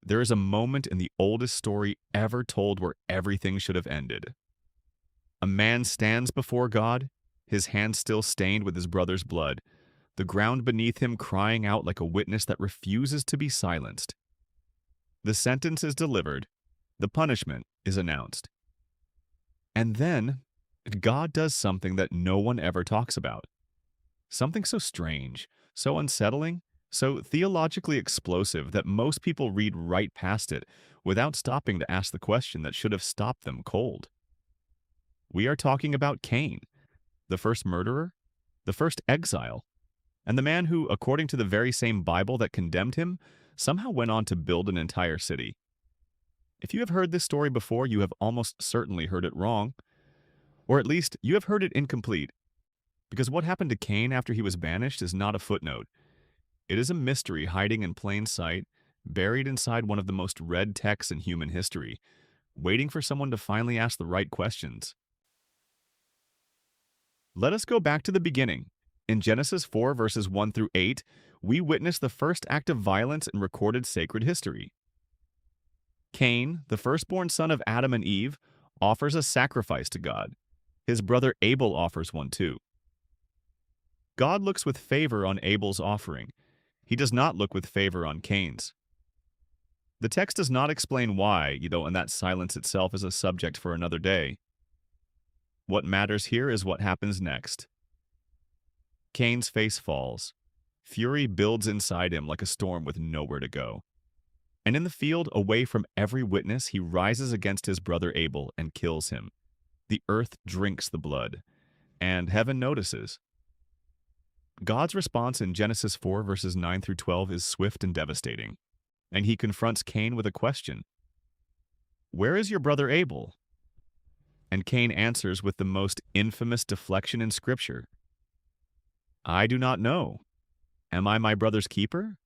There is a moment in the oldest story ever told where everything should have ended. A man stands before God, his hands still stained with his brother's blood, the ground beneath him crying out like a witness that refuses to be silenced. The sentence is delivered, the punishment is announced. And then, God does something that no one ever talks about. Something so strange, so unsettling, so theologically explosive that most people read right past it without stopping to ask the question that should have stopped them cold. We are talking about Cain, the first murderer, the first exile, and the man who, according to the very same Bible that condemned him, somehow went on to build an entire city. If you have heard this story before, you have almost certainly heard it wrong, or at least you have heard it incomplete, because what happened to Cain after he was banished is not a footnote. It is a mystery hiding in plain sight, buried inside one of the most read texts in human history, waiting for someone to finally ask the right questions. Let us go back to the beginning. In Genesis 4 verses 1 through 8, we witness the first act of violence in recorded sacred history. Cain, the firstborn son of Adam and Eve, offers a sacrifice to God. His brother Abel offers one too. God looks with favor on Abel's offering. He does not look with favor on Cain's. The text does not explain why, and that silence itself is a subject for another day. What matters here is what happens next. Cain's face falls. Fury builds inside him like a storm with nowhere to go. And in the field, away from every witness, he rises against his brother Abel and kills him. The earth drinks the blood, and heaven notices. God's response in Genesis 4 verses 9 through 12 is swift and devastating, and he confronts Cain with a question. Where is your brother Abel? And Cain answers with the most infamous deflection in Scripture. I do not know. Am I my brother's keeper?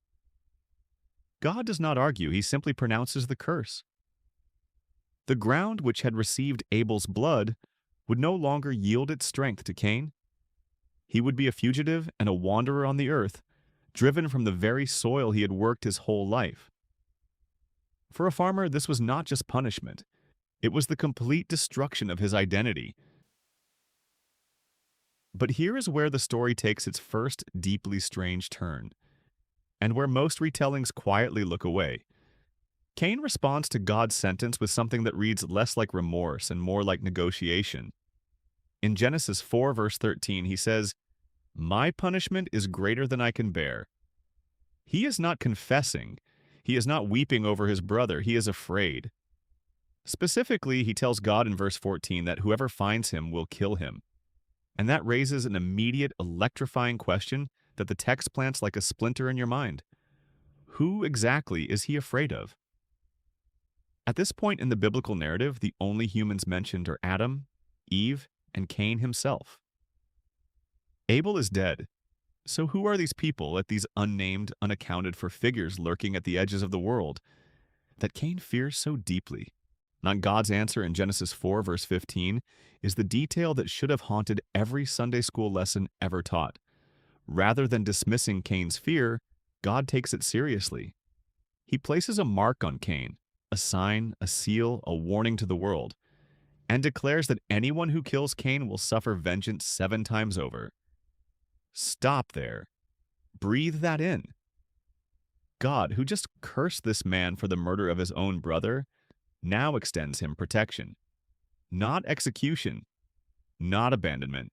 God does not argue, he simply pronounces the curse. The ground which had received Abel's blood would no longer yield its strength to Cain. He would be a fugitive and a wanderer on the earth, driven from the very soil he had worked his whole life. For a farmer, this was not just punishment. It was the complete destruction of his identity. But here is where the story takes its first deeply strange turn, and where most retellings quietly look away. Cain responds to God's sentence with something that reads less like remorse and more like negotiation. In Genesis 4 verse 13, he says, My punishment is greater than I can bear. He is not confessing. He is not weeping over his brother. He is afraid. Specifically, he tells God in verse 14 that whoever finds him will kill him. And that raises an immediate, electrifying question that the text plants like a splinter in your mind. Who exactly is he afraid of? At this point in the biblical narrative, the only humans mentioned are Adam, Eve, and Cain himself. Abel is dead. So who are these people, these unnamed, unaccounted-for figures lurking at the edges of the world, that Cain fears so deeply? Not God's answer in Genesis 4 verse 15 is the detail that should have haunted every Sunday school lesson ever taught. Rather than dismissing Cain's fear, God takes it seriously. He places a mark on Cain, a sign, a seal, a warning to the world, and declares that anyone who kills Cain will suffer vengeance 7 times over. Stop there. Breathe that in. God, who just cursed this man for the murder of his own brother, now extends him protection. Not execution, not abandonment.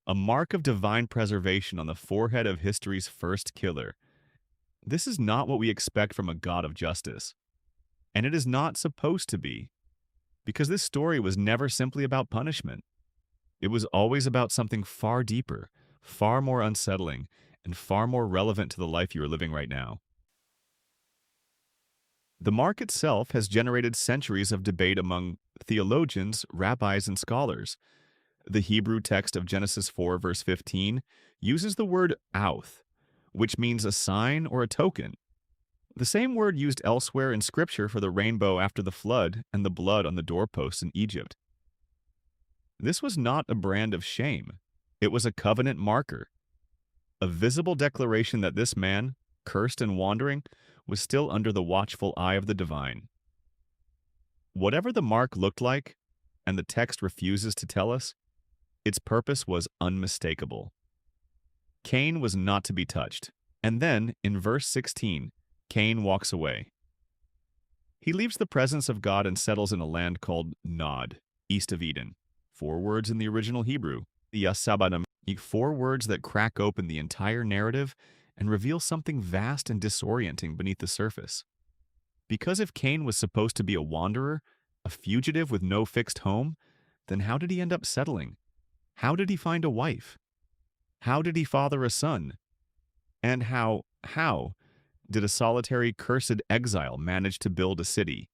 A mark of divine preservation on the forehead of history's first killer. This is not what we expect from a God of justice. And it is not supposed to be, because this story was never simply about punishment. It was always about something far deeper, far more unsettling, and far more relevant to the life you are living right now. The mark itself has generated centuries of debate among theologians, rabbis, and scholars. The Hebrew text of Genesis 4 verse 15 uses the word auth, which means a sign or a token. The same word used elsewhere in Scripture for the rainbow after the flood and the blood on the doorposts in Egypt. This was not a brand of shame. It was a covenant marker, a visible declaration that this man, cursed and wandering, was still under the watchful eye of the divine. Whatever the mark looked like, and the text refuses to tell us, its purpose was unmistakable. Cain was not to be touched. And then, in verse 16, Cain walks away. He leaves the presence of God and settles in a land called Nod, east of Eden. 4 words in the original Hebrew, Yasabanim, 4 words that crack open the entire narrative and reveal something vast and disorienting beneath the surface. Because if Cain was supposed to be a wanderer, a fugitive with no fixed home, then how did he end up settling? How did he find a wife? How did he father a son? And how did a solitary, cursed exile manage to build a city?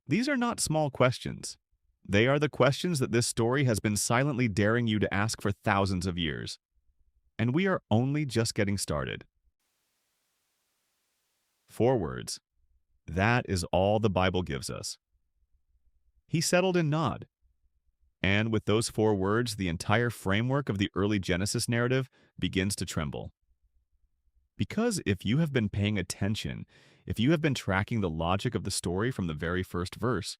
These are not small questions. They are the questions that this story has been silently daring you to ask for thousands of years. And we are only just getting started. 4 words. That is all the Bible gives us. He settled in Nod. And with those 4 words, the entire framework of the early Genesis narrative begins to tremble. Because if you have been paying attention, if you have been tracking the logic of the story from the very first verse,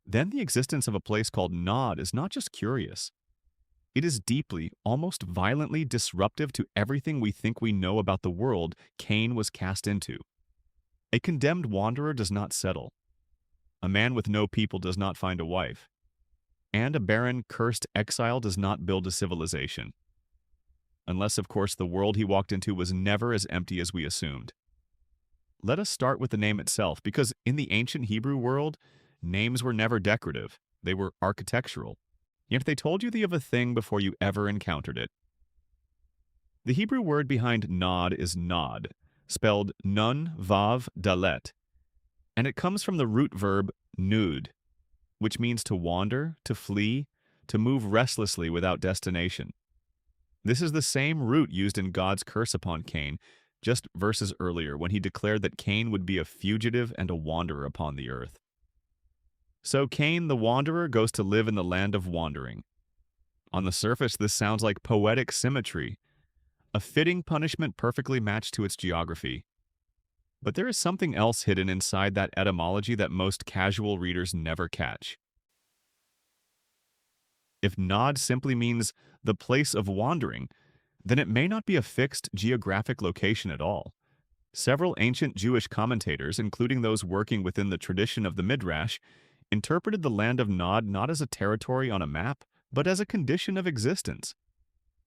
then the existence of a place called Nod is not just curious. It is deeply, almost violently disruptive to everything we think we know about the world Cain was cast into. A condemned wanderer does not settle. A man with no people does not find a wife. And a barren, cursed exile does not build a civilization. Unless, of course, the world he walked into was never as empty as we assumed. Let us start with the name itself, because in the ancient Hebrew world, names were never decorative. They were architectural. Yet they told you of a thing before you ever encountered it. The Hebrew word behind Nod is Nod, spelled Nun Vav Dalet, and it comes from the root verb nud, which means to wander, to flee, to move restlessly without destination. This is the same root used in God's curse upon Cain, just verses earlier when he declared that Cain would be a fugitive and a wanderer upon the earth. So Cain, the wanderer, goes to live in the land of wandering. On the surface, this sounds like poetic symmetry, a fitting punishment perfectly matched to its geography. But there is something else hidden inside that etymology that most casual readers never catch. If Nod simply means the place of wandering, then it may not be a fixed geographic location at all. Several ancient Jewish commentators, including those working within the tradition of the Midrash, interpreted the land of Nod not as a territory on a map, but as a condition of existence,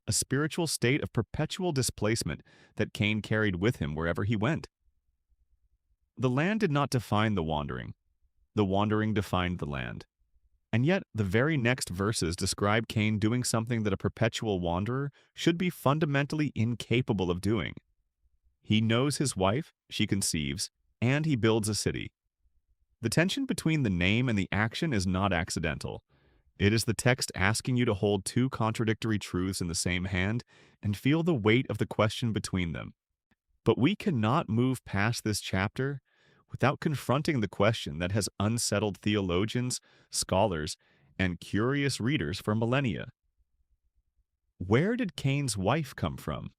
a spiritual state of perpetual displacement that Cain carried with him wherever he went. The land did not define the wandering defined the land. And yet, the very next verses describe Cain doing something that a perpetual wanderer should be fundamentally incapable of doing. He knows his wife, she conceives, and he builds a city. The tension between the name and the action is not accidental. It is the text asking you to hold 2 contradictory truths in the same hand and feel the weight of the question between them. But we cannot move past this chapter without confronting the question that has unsettled theologians, scholars, and curious readers for millennia. Where did Cain's wife come from?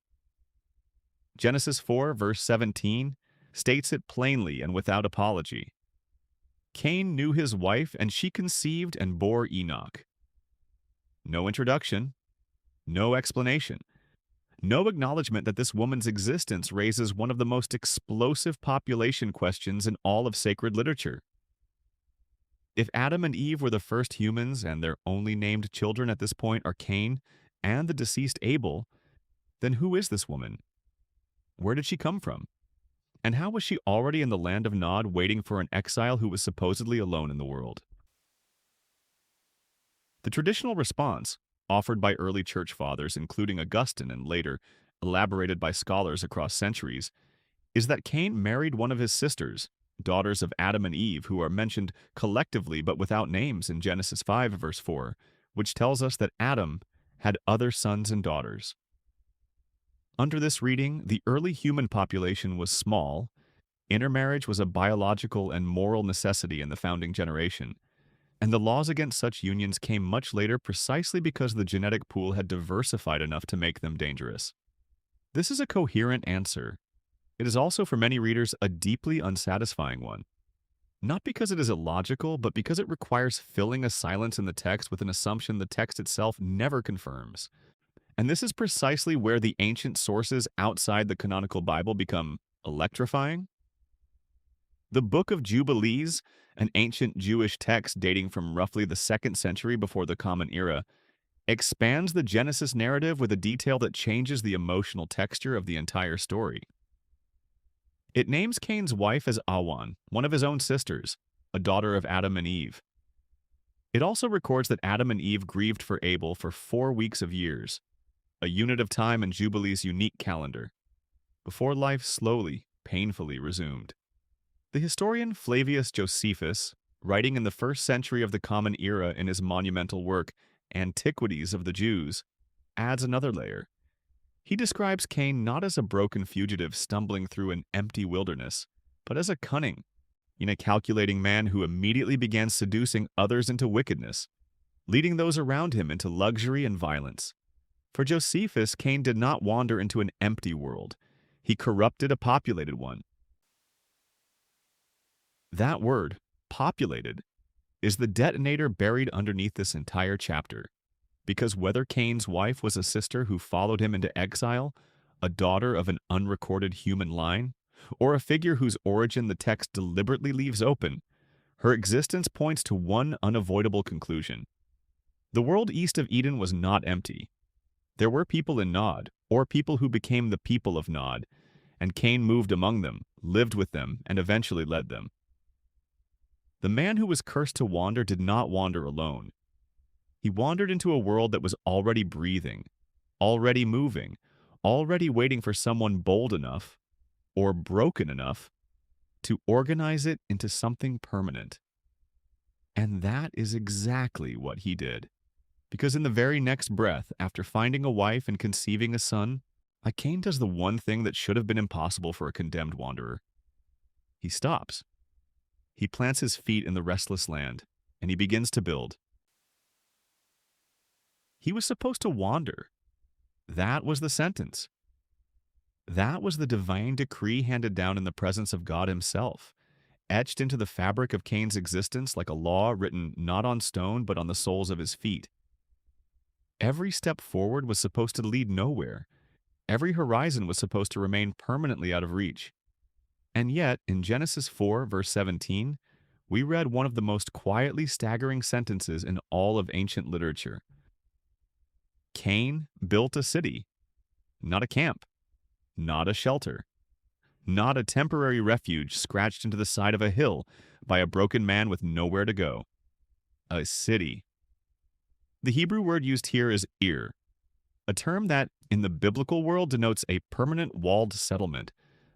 Genesis 4, verse 17, states it plainly and without apology. Cain knew his wife, and she conceived and bore Enoch. No introduction, no explanation, no acknowledgement that this woman's existence raises one of the most explosive population questions in all of sacred literature. If Adam and Eve were the first humans and their only named children at this point are Cain and the deceased Abel, then who is this woman? Where did she come from? And how was she already in the land of Nod waiting for an exile who was supposedly alone in the world? The traditional response, offered by early church fathers, including Augustine and later elaborated by scholars across centuries, is that Cain married one of his sisters, daughters of Adam and Eve, who are mentioned collectively but without names in Genesis 5, verse 4, which tells us that Adam had other sons and daughters. Under this reading, the early human population was small, intermarriage was a biological and moral necessity in the founding generation, and the laws against such unions came much later precisely because the genetic pool had diversified enough to make them dangerous. This is a coherent answer, It is also for many readers a deeply unsatisfying one. Not because it is illogical, but because it requires filling a silence in the text with an assumption the text itself never confirms. And this is precisely where the ancient sources outside the canonical Bible become electrifying. The Book of Jubilees, an ancient Jewish text dating from roughly the 2nd century before the Common Era, expands the Genesis narrative with a detail that changes the emotional texture of the entire story. It names Cain's wife as Awan, one of his own sisters, a daughter of Adam and Eve. It also records that Adam and Eve grieved for Abel for 4 weeks of years, a unit of time in Jubilee's unique calendar, before life slowly, painfully resumed. The historian Flavius Josephus, writing in the 1st century of the Common Era in his monumental work, Antiquities of the Jews, adds another layer. He describes Cain not as a broken fugitive stumbling through an empty wilderness, but as a cunning, calculating man who immediately began seducing others into wickedness, leading those around him into luxury and violence. For Josephus, Cain did not wander into an empty world. He corrupted a populated one. That word, populated, is the detonator buried underneath this entire chapter. Because whether Cain's wife was a sister who followed him into exile, a daughter of an unrecorded human line, or a figure whose origin the text deliberately leaves open, her existence points to one unavoidable conclusion. The world east of Eden was not empty. There were people in Nod, or people who became the people of Nod, and Cain moved among them, lived with them, and eventually led them. The man who was cursed to wander did not wander alone. He wandered into a world that was already breathing, already moving, already waiting for someone bold enough, or broken enough, to organize it into something permanent. And that is exactly what he did. Because in the very next breath, after finding a wife and conceiving a son, Cain does the one thing that should have been impossible for a condemned wanderer. He stops. He plants his feet in the restless land, and he begins to build. He was supposed to wander. That was the sentence. That was the divine decree handed down in the presence of God himself, etched into the fabric of Cain's existence like a law written not on stone but on the soles of his feet. Every step forward was supposed to lead nowhere. Every horizon was supposed to remain permanently out of reach. And yet, in Genesis 4, verse 17, we read one of the most quietly staggering sentences in all of ancient literature. Cain built a city, not a camp, not a shelter, not a temporary refuge scratched into the side of a hill by a broken man with nowhere to go. A city. The Hebrew word used here is ir, a term that, in the biblical world, denotes a permanent walled settlement,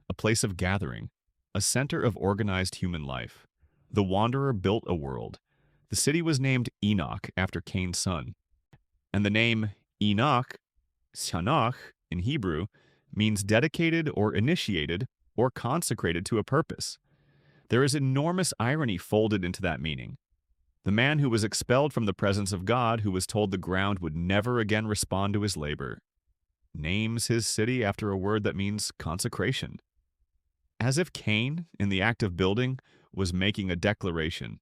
a place of gathering, a center of organized human life. The wanderer built a world. The city was named Enoch after Cain's son. And the name Enoch, Shanach in Hebrew, means dedicated or initiated or consecrated to a purpose. There is enormous irony folded into that meaning. The man who was expelled from the presence of God, who was told the ground would never again respond to his labor, names his city after a word that means consecration. As if Cain, in the act of building, was making a declaration.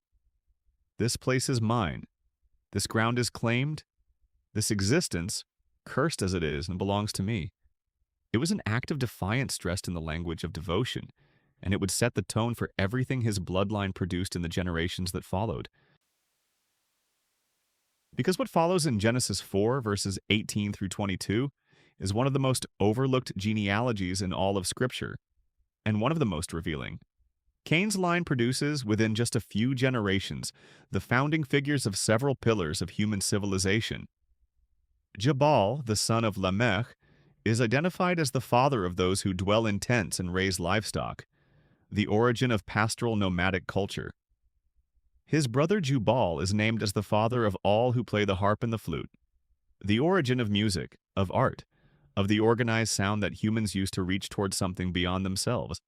This place is mine. This ground is claimed. This existence, cursed as it is, and belongs to me. It was an act of defiance dressed in the language of devotion, and it would set the tone for everything his bloodline produced in the generations that followed. Because what follows in Genesis 4, verses 18 through 22, is one of the most overlooked genealogies in all of Scripture, and one of the most revealing. Cain's line produces, within just a few generations, the founding figures of several pillars of human civilization. Jabal, the son of Lamech, is identified as the father of those who dwell in tents and raise livestock, the origin of pastoral nomadic culture. His brother Jubal is named as the father of all who play the harp and the flute, the origin of music, of art, of the organized sound that humans use to reach towards something beyond themselves.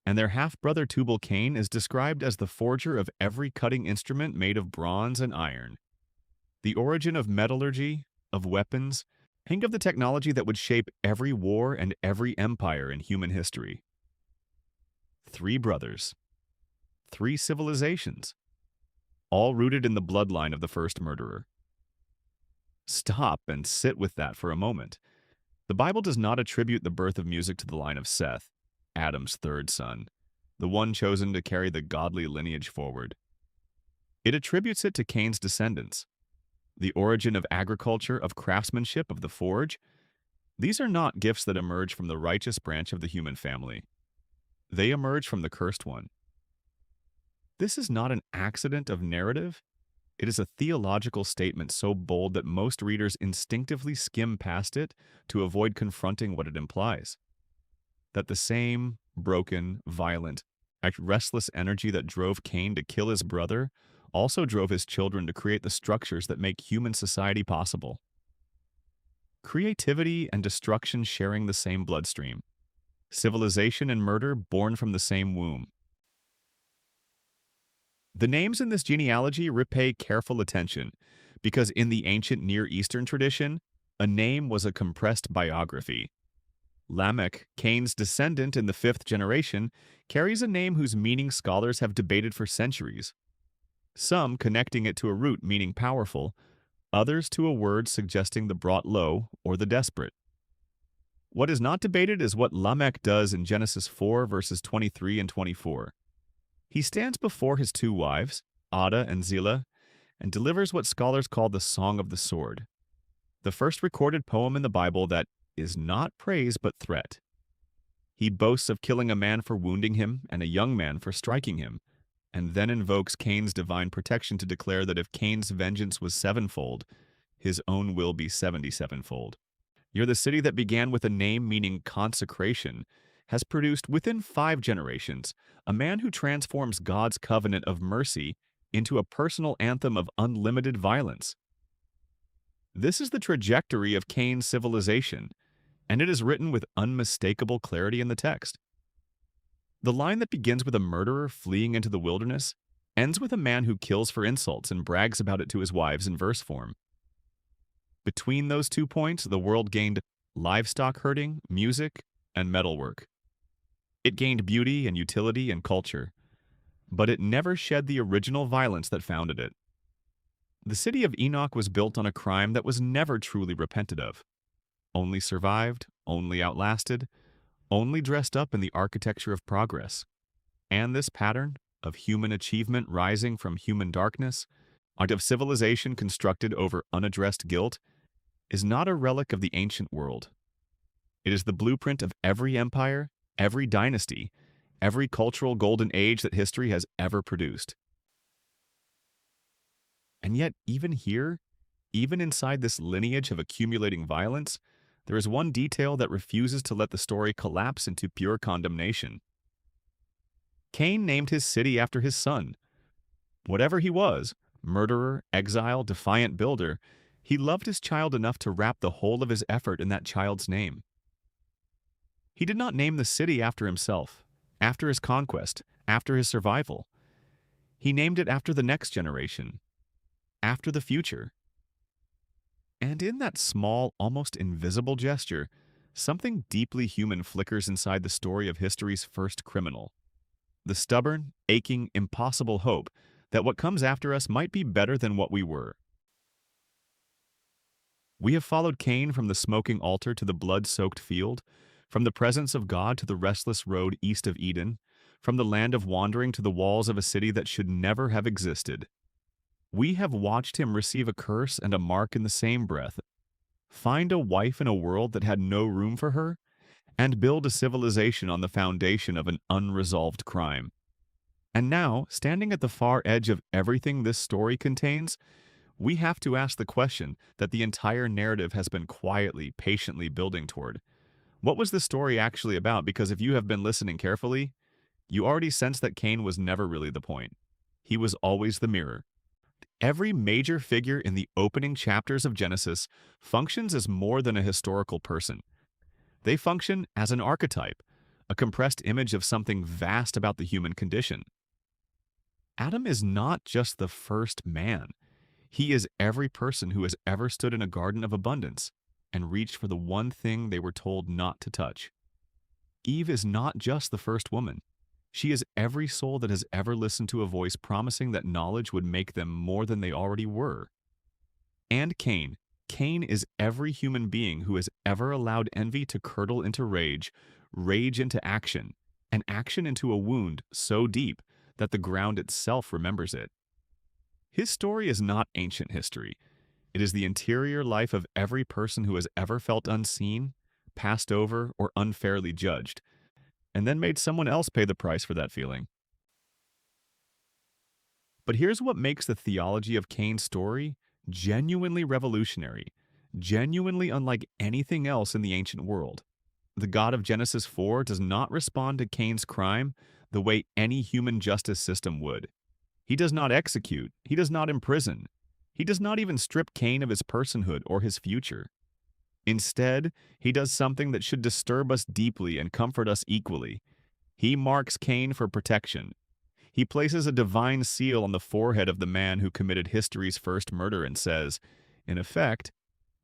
And their half-brother Tubal-Cain is described as the forger of every cutting instrument made of bronze and iron, the origin of metallurgy, of weapons. Think of the technology that would shape every war and every empire in human history. 3 brothers, 3 civilizations, all rooted in the bloodline of the first murderer. Stop and sit with that for a moment. The Bible does not attribute the birth of music to the line of Seth, Adam's third son, the one chosen to carry the godly lineage forward. It attributes it to Cain's descendants. The origin of agriculture, of craftsmanship, of the forge, these are not gifts that emerge from the righteous branch of the human family. They emerge from the cursed one. This is not an accident of narrative. It is a theological statement so bold that most readers instinctively skim past it to avoid confronting what it implies. That the same broken, violent, restless energy that drove Cain to kill his brother also drove his children to create the structures that make human society possible. Creativity and destruction sharing the same bloodstream. Civilization and murder born from the same womb. The names in this genealogy repay careful attention, because in the ancient Near Eastern tradition, a name was a compressed biography. Lamech, Cain's descendant in the 5th generation, carries a name whose meaning scholars have debated for centuries. Some connecting it to a root meaning powerful, others to a word suggesting the brought low or the desperate. What is not debated is what Lamech does in Genesis 4 verses 23 and 24. He stands before his 2 wives, Ada and Zillah, and delivers what scholars call the Song of the Sword, the first recorded poem in the Bible that is not praise but threat. He boasts of killing a man for wounding him and a young man for striking him, and then invokes Cain's divine protection to declare that if Cain's vengeance was 7-fold, his own will be 77-fold. You're the city that began with a name meaning consecration, has produced within 5 generations a man who transforms God's covenant of mercy into a personal anthem of unlimited violence. This is the trajectory of Cain's civilization, and it is written with unmistakable clarity in the text. The line that begins with a murderer fleeing into the wilderness ends with a man who kills for insults and brags about it to his wives in verse form. Between those 2 points, the world gained livestock herding, music, and metalwork. It gained beauty and utility and culture, but it never shed the original violence that founded it. The city of Enoch was built on a crime that was never truly repented of, only survived, only outlasted, only dressed up in the architecture of progress. And this pattern of human achievement rising from human darkness, and of civilization constructed over unaddressed guilt, is not a relic of the ancient world. It is the blueprint of every empire, every dynasty, every cultural golden age that history has ever produced. And yet, even here, even inside this lineage of accumulating violence, there is one detail that refuses to let the story collapse into pure condemnation. Cain named his city after his son. Whatever he was, murderer, exile, defiant builder, he loved his child enough to wrap the whole of his effort in that child's name. He did not name the city after himself, after his conquest, after his survival. He named it after the next generation, after the future. And in that small, almost invisible gesture, something deeply human flickers inside the story of history's first criminal. The stubborn, aching, impossible hope that what comes after us might be better than what we were. We have followed Cain from the smoking altar to the blood-soaked field, from the presence of God to the restless road east of Eden, from the land of wandering to the walls of a city that should never have existed. We have watched him receive a curse and a mark in the same breath, find a wife in a world that had no room for her, and build a civilization on the foundation of an unresolved crime. And now, standing at the far edge of everything this story contains, we have to ask the question that the entire narrative has been quietly, patiently building toward. What was the story actually about? Because if you have been listening carefully, you already sense that Cain was never really the point. He was always the mirror. Every major figure in the opening chapters of Genesis functions as more than a historical person. They function as an archetype, a compressed image of something vast about the human condition. Adam is not just the first man. He is every person who has ever stood in a garden of abundance and reached for the one thing they were told not to touch. Eve is not just the first woman. She is every soul that has ever listened to a voice promising that knowledge would make them more than they already were. And Cain. Cain is every human being who has ever allowed envy to curdle into rage, rage into action, and action into a wound so deep that the ground itself remembers it. His story is not ancient history. It is the interior life of every person who has ever felt unseen, passed over, or unfairly judged, and then made someone else pay the price for that feeling. But here's what makes the theology of Cain's story genuinely revolutionary, genuinely unlike anything else in the ancient world. The God of Genesis 4 does not respond to Cain's crime the way any human justice system would. He does not execute, he does not imprison, he does not even strip Cain of his personhood or his future. Instead, he does something that should disturb us deeply and comfort us equally. He marks Cain for protection. He places a divine seal on the forehead of the man who committed history's first murder and says, in effect,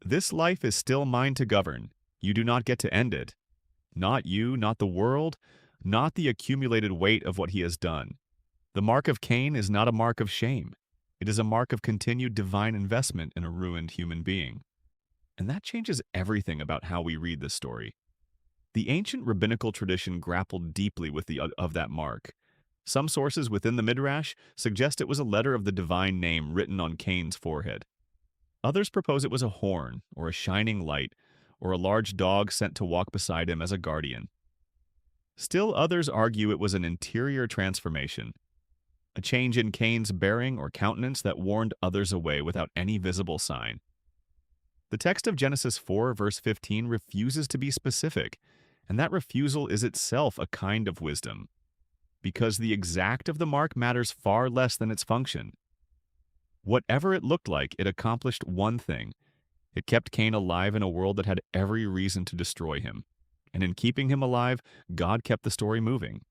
"This life is still mine to govern. You do not get to end it. Not you, not the world, not the accumulated weight of what he has done." The mark of Cain is not a mark of shame. It is a mark of continued divine investment in a ruined human being. And that changes everything about how we read this story. The ancient rabbinical tradition grappled deeply with of that mark. Some sources within the Midrash suggest it was a letter of the divine name written on Cain's forehead. Others propose it was a horn, or a shining light, or a large dog sent to walk beside him as a guardian. Still others argue it was an interior transformation, a change in Cain's bearing or countenance that warned others away without any visible sign. The text of Genesis 4, verse 15 refuses to be specific, and that refusal is itself a kind of wisdom, because the exact of the mark matters far less than its function. Whatever it looked like, it accomplished one thing. It kept Cain alive in a world that had every reason to destroy him. And in keeping him alive, God kept the story moving.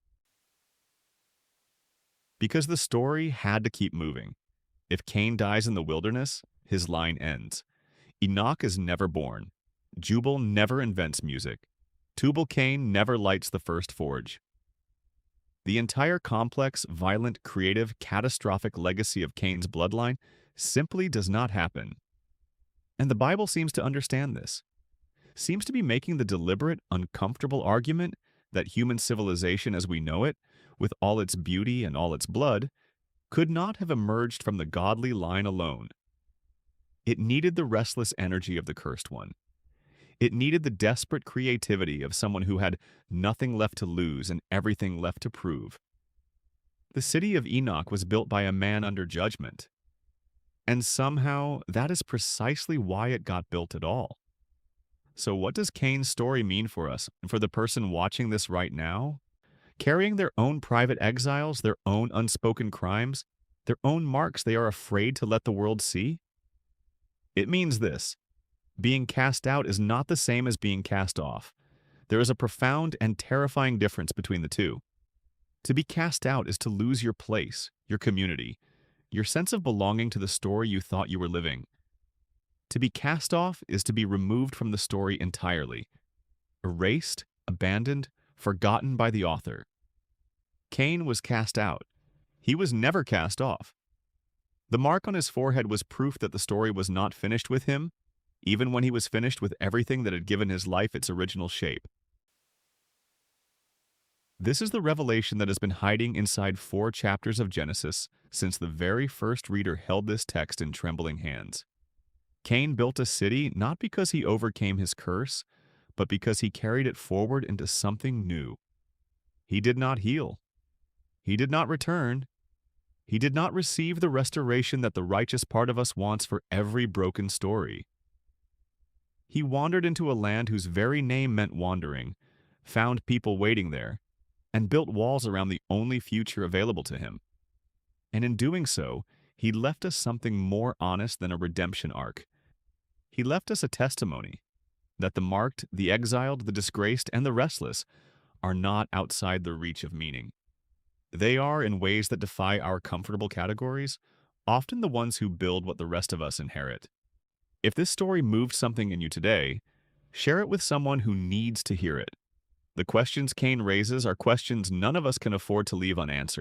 Because the story had to keep moving. If Cain dies in the wilderness, his line ends. Enoch is never born. Jubal never invents music. Tubal-Cain never lights the first forge. The entire complex, violent, creative, catastrophic legacy of Cain's bloodline simply does not happen. And the Bible seems to understand this. Seems to be making the deliberate, uncomfortable argument that human civilization as we know it, with all its beauty and all its blood, could not have emerged from the godly line alone. It needed the restless energy of the cursed one. It needed the desperate creativity of someone who had nothing left to lose and everything left to prove. The city of Enoch was built by a man under judgment. And somehow, that is precisely why it got built at all. So what does Cain's story mean for us and for the person watching this right now? Carrying their own private exiles, their own unspoken crimes, their own marks they are afraid to let the world see? It means this. Being cast out is not the same as being cast off. There is a profound and terrifying difference between the two. To be cast out is to lose your place, your community, your sense of belonging to the story you thought you were living. To be cast off is to be removed from the story entirely, erased, abandoned, forgotten by the author. Cain was cast out. He was never cast off. The mark on his forehead was proof that the story was not finished with him, even when he was finished with everything that had given his life its original shape. This is the revelation that has been hiding inside 4 chapters of Genesis since the very first reader held this text in trembling hands. Cain built a city not because he overcame his curse, but because he carried it forward into something new. He did not heal. He did not return. He did not receive the restoration that the righteous part of us wants for every broken story. He wandered into a land whose very name meant wandering, found people waiting there, and built walls around the only future available to him. And in doing so, he left us something more honest than a redemption arc. He left us a testimony that the marked, the exiled, the disgraced, and the restless are not outside the reach of meaning. They are, in ways that defy our comfortable categories, often the ones who build what the rest of us inherit. If this story moved something in you today, share it with someone who needs to hear it. The questions Cain raises are questions none of us can afford to leave unanswered.